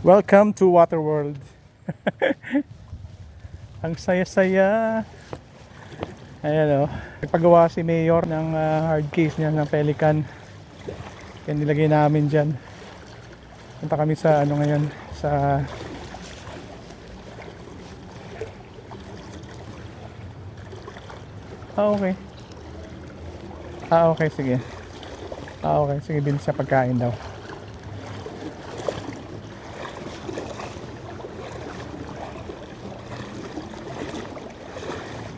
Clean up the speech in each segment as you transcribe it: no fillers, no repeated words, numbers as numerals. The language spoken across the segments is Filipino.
Welcome to Waterworld. Ang saya-saya. Ayan o. Nagpagawa si Mayor ng hard case niya ng Pelican. Yan nilagay namin dyan. Punta kami sa ano ngayon. Sa okay. Okay, sige. Okay, sige. Bilis sa pagkain daw.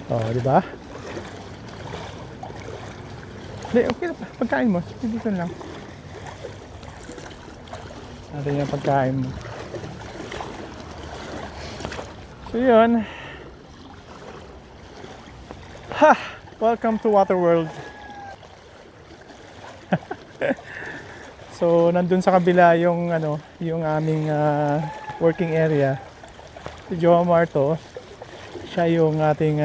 Oh, di ba? Hindi, okay na pa. Pagkain mo. Dito lang. Natin yung pagkain mo. So, yun. Ha! Welcome to Waterworld. So, nandun sa kabila yung ano, yung aming working area. Si Joe Marto. Siya yung ating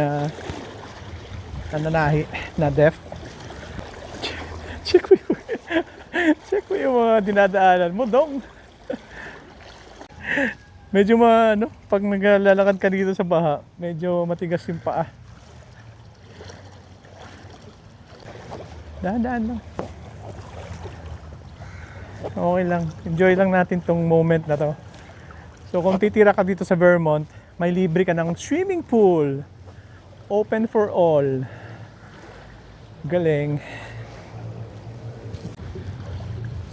nananahi na deaf. Check mo yung mga dinadaanan mo, dong. Medyo ano, pag naglalakad ka dito sa baha, medyo matigas yung paa. Dahan-dahan lang. Okay lang. Enjoy lang natin tong moment na to. So kung titira ka dito sa Vermont, may libre ka ng swimming pool. Open for all. Galing.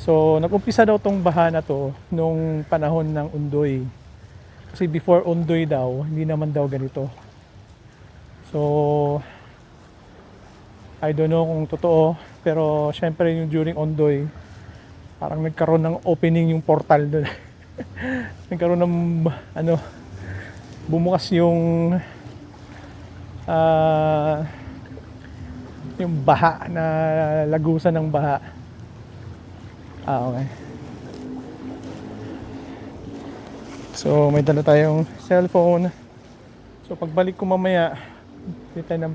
So, nag-umpisa daw tong baha na to nung panahon ng Undoy. Kasi before Undoy daw, hindi naman daw ganito. So, I don't know kung totoo, pero syempre yung during Undoy, parang nagkaroon ng opening yung portal doon. Nagkaroon ng ano, bumukas yung baha na lagusan ng baha. Okay. So may dala tayong cellphone. So pagbalik ko mamaya, kita ng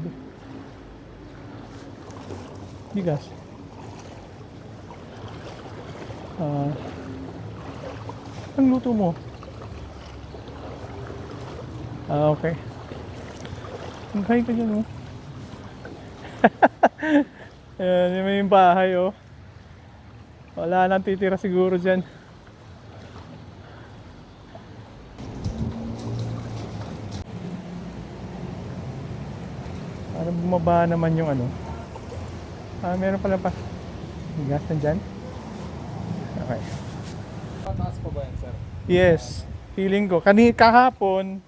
bigas. Ang luto mo? Okay. Maghay ka dyan, oh. Ayan, may yung bahay, oh. Wala nang titira siguro dyan. Parang bumaba naman yung ano. Meron pala pa. Bigas na dyan. Okay. Pataas pa ba yan, sir? Yes. Feeling ko. Kahapon,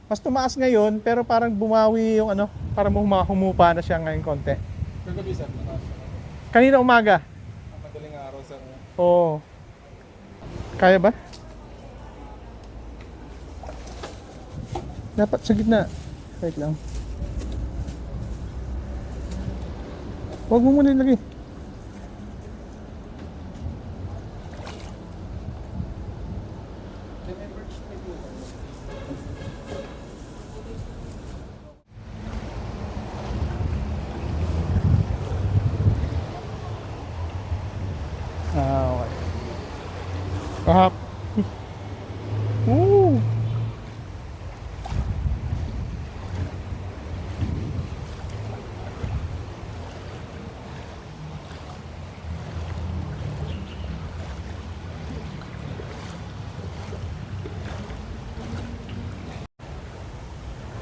mas tumaas ngayon, pero parang bumawi yung ano, parang humupa na siya ngayon konti. Kagabi, sir, mataas. Kanina umaga. Ang madaling araw, sir. Oo. Kaya ba? Dapat sa gitna. Wait lang. Huwag mo muna ilagay. Okay. Kahap. Woo!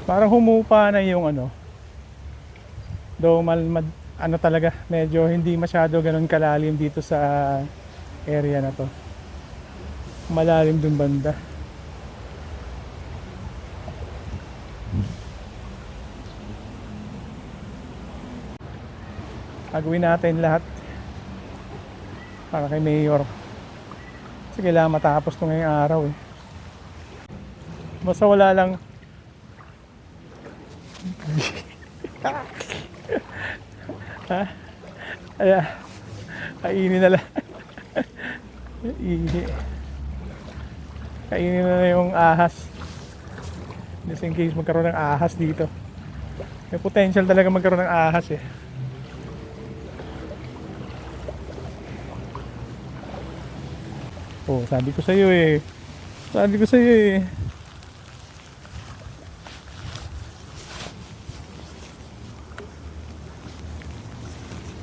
Parang humupa na yung ano. Though ano talaga, medyo hindi masyado ganun kalalim dito sa area na to. Malalim dun banda. Gagawin natin lahat para kay Mayor. Kasi kailangan matapos ito ngayong araw eh. Basta wala lang ha? Kainin na lang. Kainin na yung ahas. Just in case magkaroon ng ahas dito. May potential talaga magkaroon ng ahas eh. Oh, sabi ko sa iyo eh. Sabi ko sa'yo eh.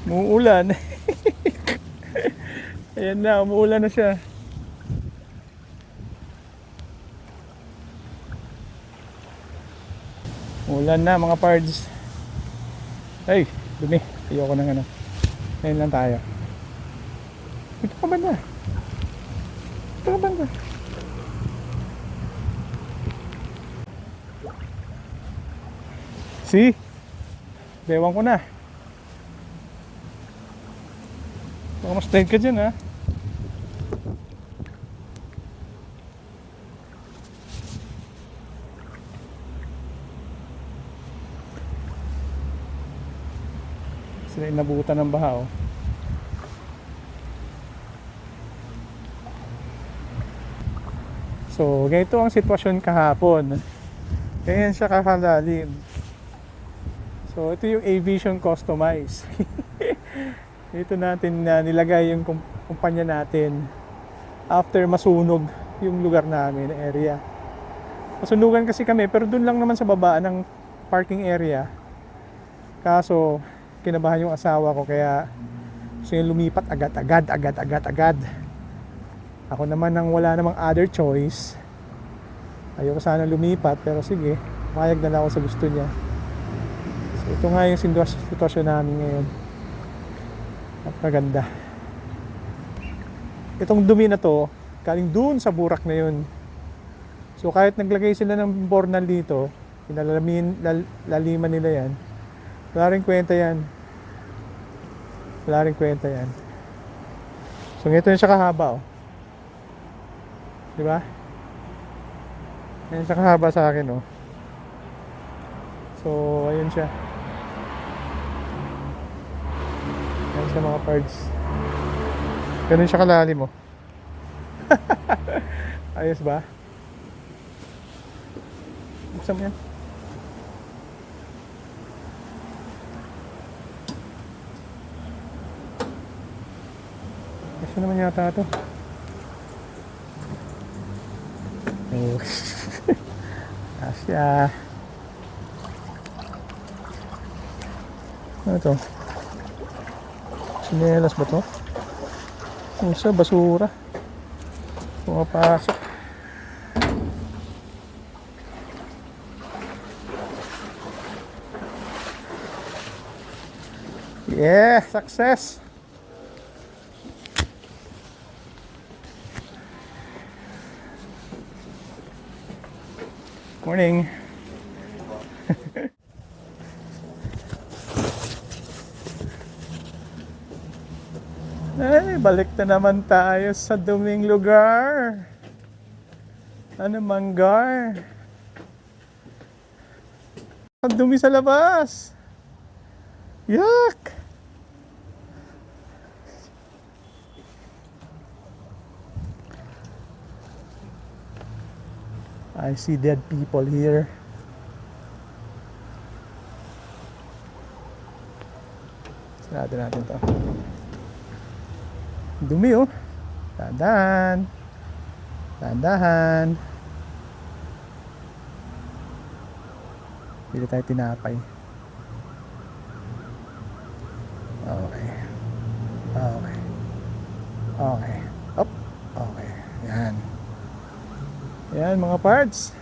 Muulan. Ayan na, umuulan na siya. Umulan na mga pards. Ay, dumi. Ayoko ng ano. Ngayon lang tayo. Ito ka banda. Ito ka banda. See? Dewan ko na. Baka mas tight ka dyan ha. Sila inabutan ng baha oh. So, ganito ang sitwasyon kahapon. Ganyan siya kakalalim. So, ito yung Aviation Customize. Dito natin nilagay yung kumpanya natin after masunog yung lugar namin, area. Masunugan kasi kami, pero dun lang naman sa baba ng parking area. Kaso, kinabahan yung asawa ko kaya gusto niya lumipat agad. Ako naman nang wala namang other choice. Ayoko sana lumipat, pero sige, payag na lang ako sa gusto niya. So, ito nga yung sitwasyon namin ngayon. Napakaganda. Itong dumi na to, galing dun sa burak na yun. So kahit naglagay sila ng bornal dito, laliman nila yan, wala rin kwenta yan. Wala rin kwenta yan. So ito yung siya kahaba oh. Diba? Yan siya kahaba sa akin oh. So ayun siya. Yan siya mga parts. Ganun siya kalalim mo. Ayos ba? Buksan mo yan. Kasi naman yata ito. Oh. Asya. Ano ito? Sinelas ba ito? Usa, basura. Pumapasok. Yeah, success. Morning. Ay, balik na naman tayo sa duming lugar. Ano manggar? Ang dumi sa labas. Yuck! I see dead people here. Sarado natin to. Dumi oh. Dahan-dahan. Dahan-dahan. Pili tayo tinapay. Okay. Okay. Okay. Up. Okay. Yan. Yan mga parts.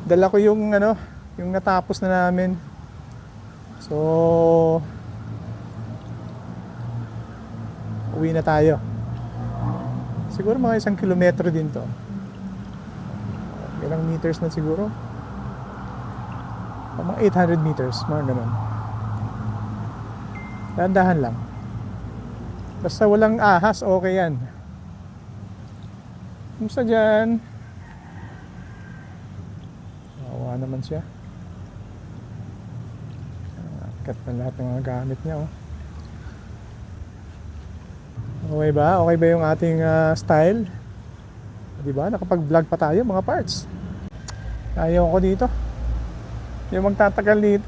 Dala ko yung ano, yung natapos na namin. So uwi na tayo. Siguro mga 1 kilometro din to. Ilang meters na siguro? Mga 800 meters, mga ganun. Dahan-dahan lang. Basta walang ahas, okay yan. Kumusta dyan? Awa naman siya. Cut na lahat ng mga gamit niya oh. Okay ba? Okay ba yung ating style? Diba? Nakapag-vlog pa tayo mga parts. Ayaw ko dito. Yung magtatagal dito.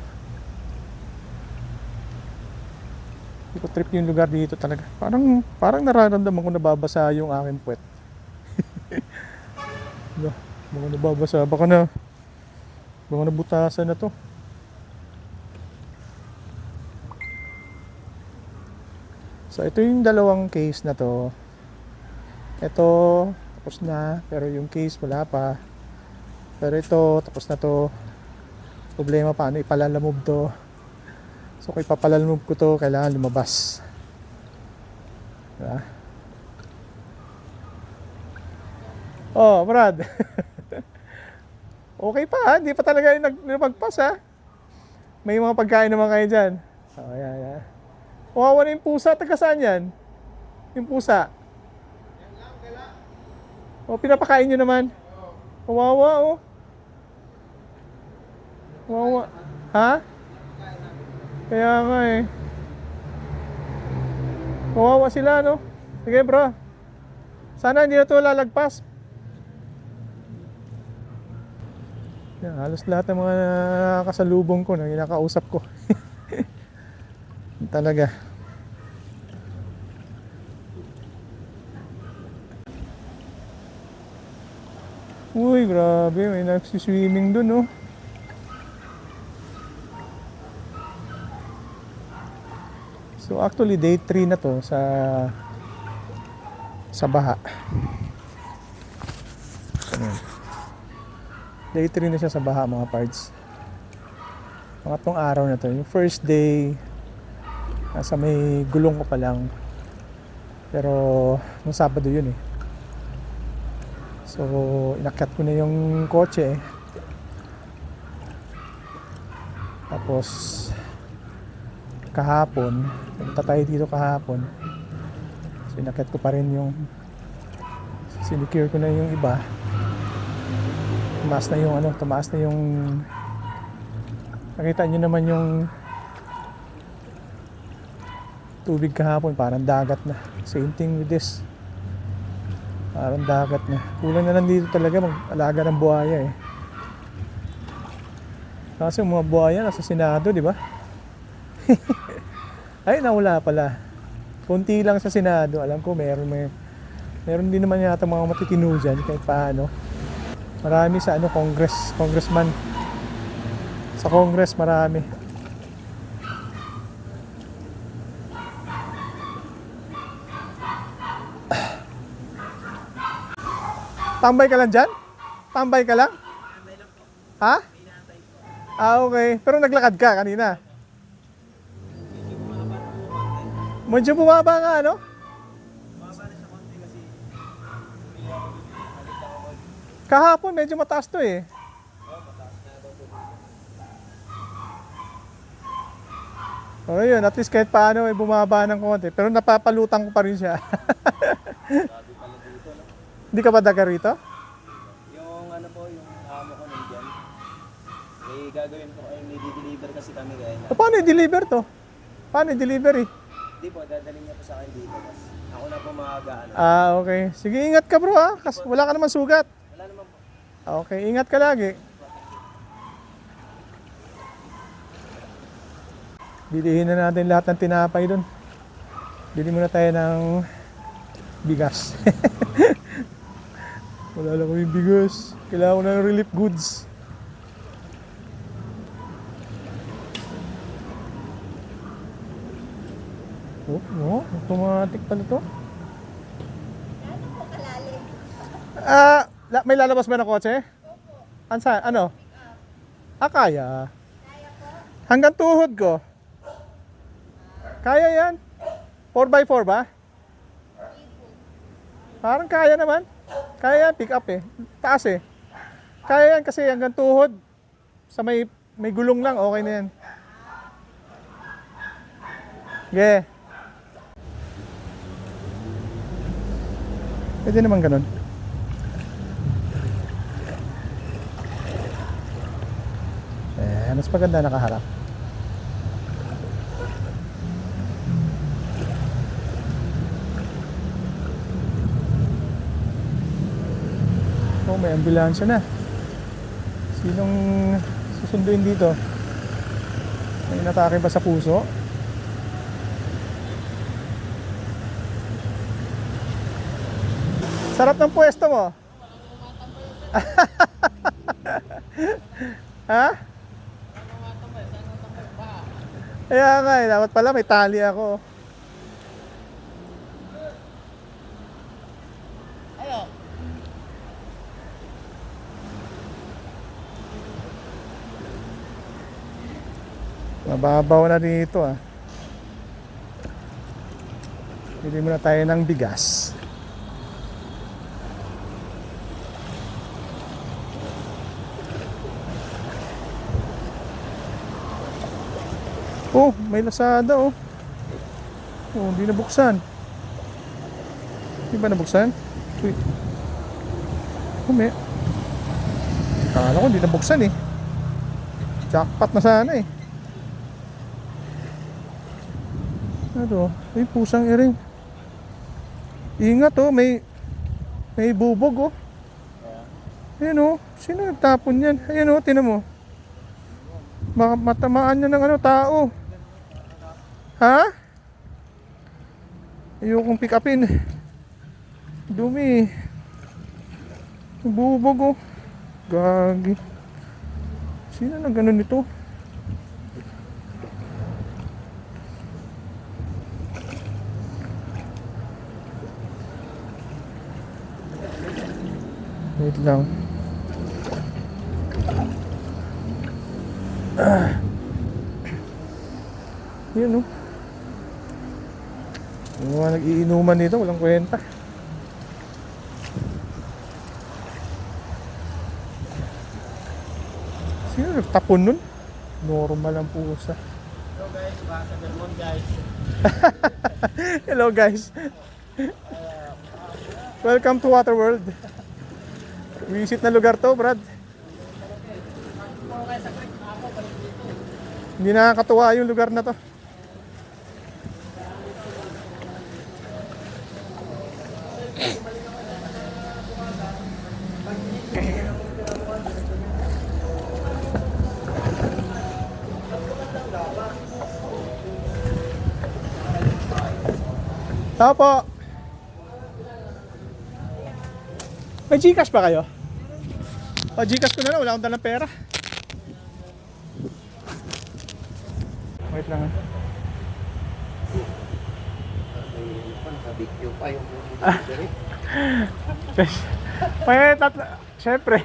Hindi ko trip yung lugar dito talaga. Parang nararamdaman ko nababasa yung aking puwet. Wala, baka nababasa. Baka nabutasan na to. So ito yung dalawang case na to. Ito tapos na, pero yung case wala pa. Pero ito tapos na to. Problema paano ipalalamove to. So kung ipapalalamove ko to, kailangan lumabas. Diba? Oh, Brad. Okay pa ha? Hindi pa talaga yung nagpagpas ha? May mga pagkain naman kayo dyan. Oh, yan. Kawawa na yung pusa. Taga saan yan? Yung pusa. O, pinapakain nyo naman. Kawawa, oh. Kawawa. Ha? Kaya nga eh. Kawawa sila, no? Sige, bro. Sana hindi na ito lalagpas. Yan, halos lahat ng mga kasalubong ko na kinakausap ko. Talaga. Uy, grabe. May nagsiswimming dun, no? So, actually, day 3 na to sa baha. Ayan. Day 3 na siya sa baha, mga parts. Pangatlong araw na to. Yung first day, nasa may gulong ko pa lang. Pero, nung Sabado yun eh. So, inakyat ko na yung kotse eh. Tapos, kahapon, punta tayo dito kahapon. So, inakyat ko pa rin yung sinicure ko na yung iba. Tumaas na yung nakita nyo naman yung tubig kahapon, parang dagat na. Same thing with this. Parang dagat na. Kulang na lang dito talaga mag-alaga ng buhaya eh. Kasi yung mga buhaya nasa Senado, di ba? Ay, nawala pala. Kunti lang sa Senado. Alam ko meron din naman yata mga matitino dyan kahit paano. Marami sa congressman. Sa Congress marami. Tambay ka lang dyan? Tambay ka lang? Ha? Ah, okay. Pero naglakad ka kanina. Medyo bumaba nga, ano? Kahapon medyo mataas to eh. O yun, at least kahit paano ay bumaba ng konti. Pero napapalutang ko pa rin siya. Hindi ka ba daga rito? Yung ano po, yung amo ko nandiyan. Eh, gagawin po ay i-deliver kasi kami kaya na. Paano i-deliver to? Paano i-delivery? Hindi po, dadalhin niya po sa akin dito. Tapos ako na po maagaan. Ah, okay. Sige, ingat ka bro ha. Kasi wala ka naman sugat. Wala naman po. Okay, ingat ka lagi. Bilihin na natin lahat ng tinapay dun. Bili muna tayo ng bigas. Wala lang kami bigas. Kailangan ko ng relief goods. Oh, automatic pala to. Ano po kalalim? May lalabas ba na kotse? Ansa? Ano? Kaya. Kaya po? Hanggang tuhod ko. Kaya yan. 4x4 ba? Parang kaya naman. Kaya yan, pick up eh. Taas eh. Kaya yan kasi hanggang tuhod. Sa may gulong lang, okay na yan. Yeah. Pwede naman ganun. Mas maganda nakaharap. Oh, may ambulansya na. Sinong susunduin dito? May inatake ba sa puso? Sarap ng pwesto mo. Ha? Kaya nga eh, dapat pala may tali ako. Mababaw na dito ah. Bili muna tayo ng bigas. Oh, may Lazada oh. Oh, hindi nabuksan. Hindi ba nabuksan? Wait. May. Akala ko hindi nabuksan eh. Jackpot na sana eh. Ano? May pusang iring. Ingat oh, may bubog oh. Ayan oh, sino nagtapon yan? Ayan oh, tinan mo. Matamaan niya ng ano, tao. Ha? Ayokong pick upin. Dumi. Bubog oh. Gagi. Sino na ganun nito? Wait lang. Yan oh. Yung mga nag-iinuman dito, walang kwenta. Sino nagtapon nun? Normal ang pusa. Hello guys, baka sa Vermont guys. Hello guys. Welcome to Waterworld. Visit na lugar to, Brad. Hindi nakakatuwa yung lugar na to. Tao po. May Gcash pa kayo? O, Gcash ko na lang, wala akong dalang pera. Wait lang. Nakabigyo pa yung May tatlo, syempre.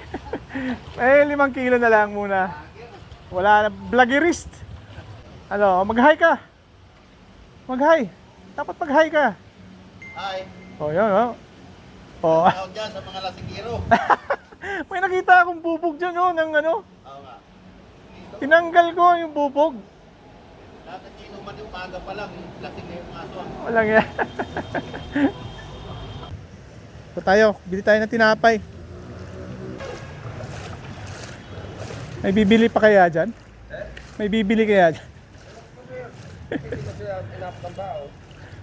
May 5 kilo na lang muna. Wala na, vloggerist. Ano, mag-hi ka. Mag-hi. Dapat mag-hi ka. Hi, O, yun, o. O, tawag dyan sa mga lasingiro. may nakita akong bubog dyan, o, ng ano. Oo nga. Tinanggal ko yung bubog. Dapat inuman yung umaga pa lang, lasing na yung aso. Walang yan. So tayo, bili tayo ng tinapay. May bibili pa kaya dyan? May bibili kaya dyan?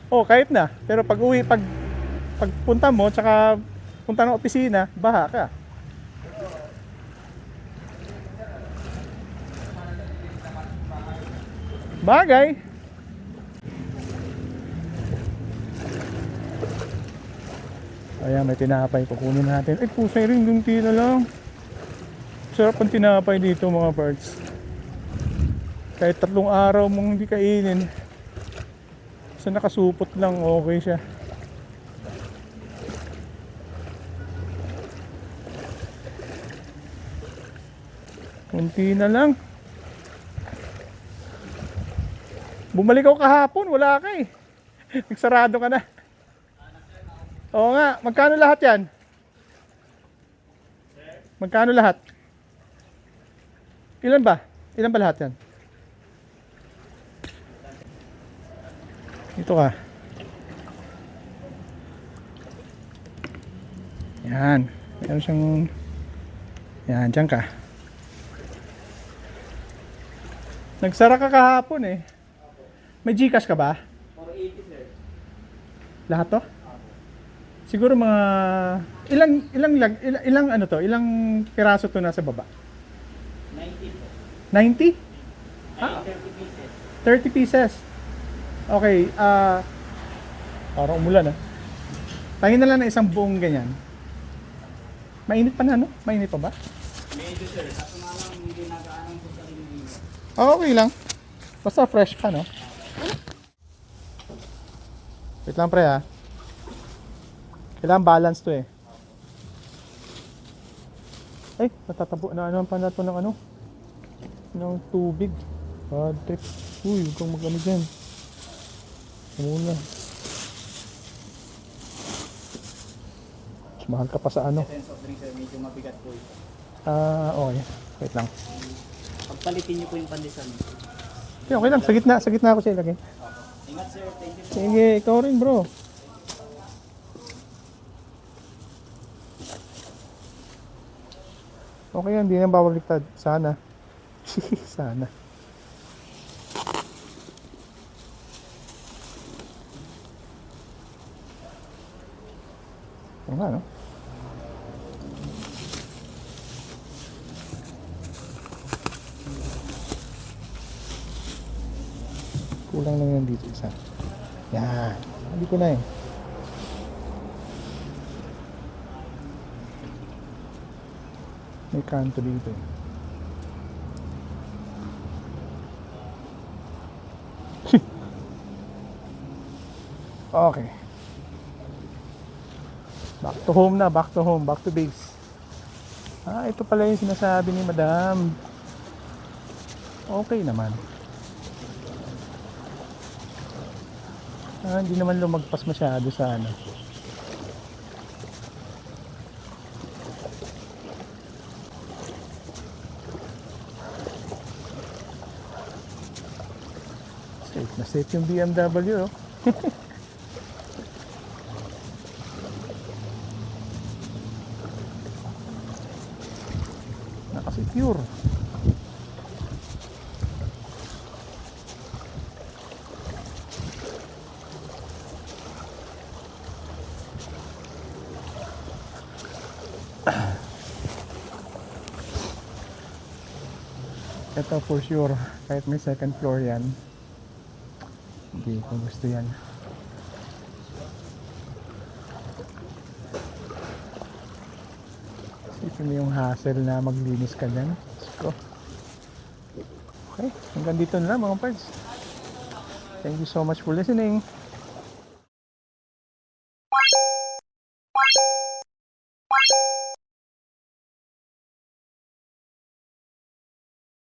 Oh, kahit na. Pero pag uwi, pagpunta mo, tsaka punta ng opisina, baha ka. Bagay. Ayan, may tinapay. Kukunin natin. Ay, pusay rin. Dunti na lang. Sarap ang tinapay dito mga parts. Kahit 3 araw mong hindi kainin. Basta nakasupot lang, okay siya. Kunti na lang. Bumalik ako kahapon, wala ka eh. Nagsarado ka na. Oo nga, magkano lahat yan? Magkano lahat? Ilan ba? Ilan ba lahat yan? Ito ka. Yan. Meron siyang... Yan, dyan ka. Nagsara ka kahapon eh. May Gcash ka ba? 480 sir. Lahat to? Siguro mga... Ilang ano to? Ilang piraso to nasa baba? 90 po. 90? Ah? 30 pieces. 30 pieces. Okay, parang umulan ah. Tingin na lang na isang buong ganyan. Mainit pa na, no? Mainit pa ba? Medyo sir, kaso nga lang hindi nagaanong po sa inyo. Okay lang. Basta fresh pa, no? Wait lang, pre, ha? Kailangan balance to, eh. Ay, natatabo na ano pa na to ng ano? Ng tubig. Bad trip. Uy, huwag kang mag-ano dyan. Muna. Mas mahal ka pa sa ano. Sense of drink sir, medyo mabigat po ito. Okay. Wait lang. Pagpalitin niyo po yung pandesal. Okay, okay lang. Sa gitna ako siya ilagay. Ingat sir, thank you po. Sige, ikaw rin, bro. Okay yan, hindi na babaliktad. Sana. Sana. Oo nga, no? Kulang lang yan dito isa. Yan. Hindi ko na eh. May kanto dito eh. Okay. Back to home na, back to home, back to base. Ito pala yung sinasabi ni Madam. Okay naman. Hindi naman lumagpas masyado sa ano. Safe na safe yung BMW, oh. Nakasecure. Ito for sure, kahit may second floor yan, hindi ko gusto yan. Isipin mo yung hassle na maglinis ka dyan. Let's go. Okay, hanggang dito na lang mga parts. Thank you so much for listening.